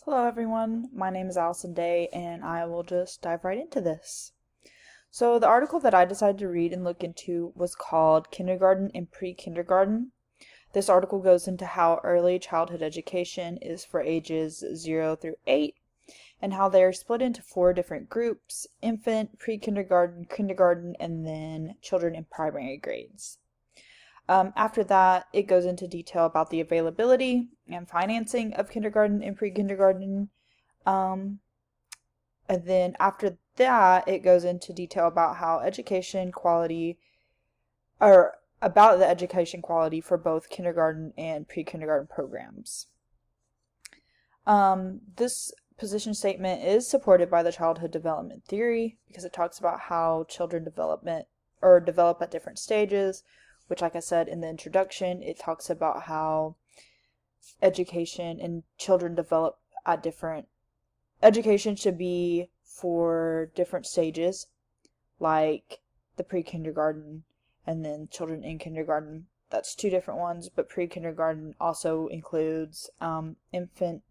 Hello everyone, my name is Allison Day and I will just dive right into this. So the article that I decided to read and look into was called Kindergarten and Pre-Kindergarten. This article goes into how early childhood education is for ages 0 through 8 and how they are split into 4 different groups: infant, pre-kindergarten, kindergarten, and then children in primary grades. After that, it goes into detail about the availability and financing of kindergarten and pre-kindergarten. Um, and then after that, it goes into detail about how education quality, or about the education quality for both kindergarten and pre-kindergarten programs. This position statement is supported by the childhood development theory because it talks about how children develop at different stages, which, like I said in the introduction, it talks about how education and children develop at different education should be for different stages, like the pre-kindergarten and then children in kindergarten. That's 2 different ones, but pre-kindergarten also includes infant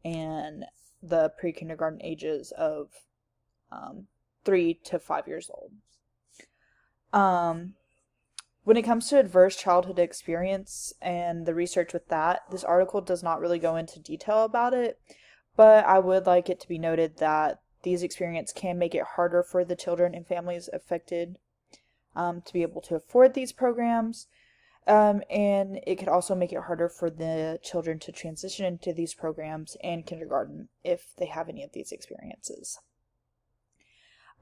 and the pre-kindergarten ages of 3 to 5 years old. When it comes to adverse childhood experience and the research with that, this article does not really go into detail about it, but I would like it to be noted that these experiences can make it harder for the children and families affected to be able to afford these programs, and it could also make it harder for the children to transition into these programs and kindergarten if they have any of these experiences.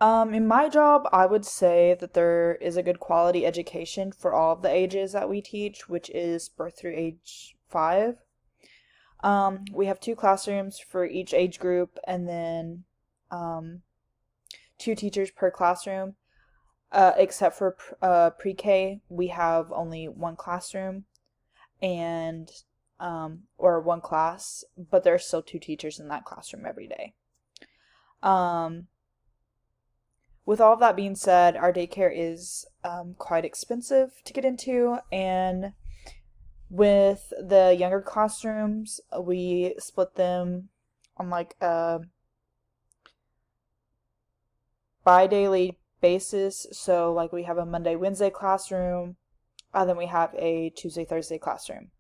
In my job, I would say that there is a good quality education for all of the ages that we teach, which is birth through age 5. We have 2 classrooms for each age group and then 2 teachers per classroom. Except for pre-K, we have only 1 classroom and or 1 class, but there are still 2 teachers in that classroom every day. With all of that being said, our daycare is quite expensive to get into, and with the younger classrooms, we split them on like a bi-daily basis. So like we have a Monday, Wednesday classroom, and then we have a Tuesday, Thursday classroom,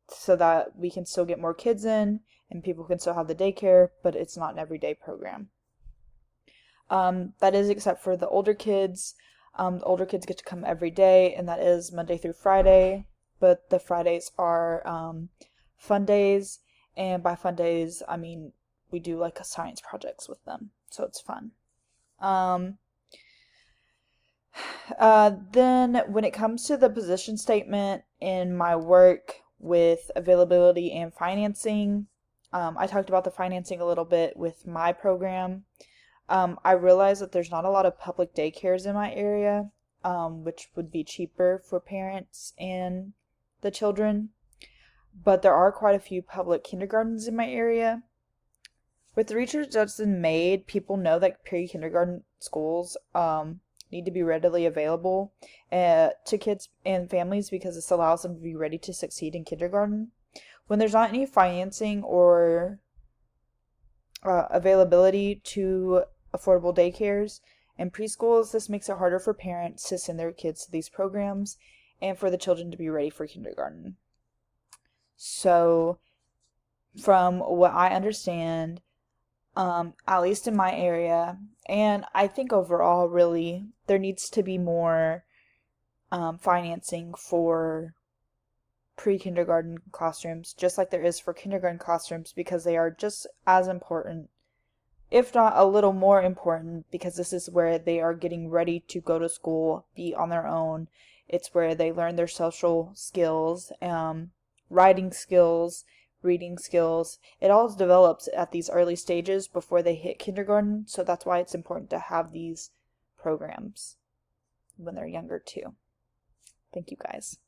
so that we can still get more kids in and people can still have the daycare, but it's not an everyday program. That is except for the older kids. The older kids get to come every day, and that is Monday through Friday. But the Fridays are fun days, and by fun days, I mean we do like a science projects with them, so it's fun. Then when it comes to the position statement in my work with availability and financing, I talked about the financing a little bit with my program. I realize that there's not a lot of public daycares in my area, which would be cheaper for parents and the children, but there are quite a few public kindergartens in my area. With the research that's been made, people know that pre-kindergarten schools need to be readily available to kids and families because this allows them to be ready to succeed in kindergarten. When there's not any financing or availability to affordable daycares and preschools, this makes it harder for parents to send their kids to these programs and for the children to be ready for kindergarten. So, from what I understand, at least in my area, and I think overall, really, there needs to be more financing for pre-kindergarten classrooms, just like there is for kindergarten classrooms, because they are just as important, if not a little more important, because this is where they are getting ready to go to school, be on their own. It's where they learn their social skills, writing skills, reading skills. It all develops at these early stages before they hit kindergarten, so that's why it's important to have these programs when they're younger too. Thank you guys.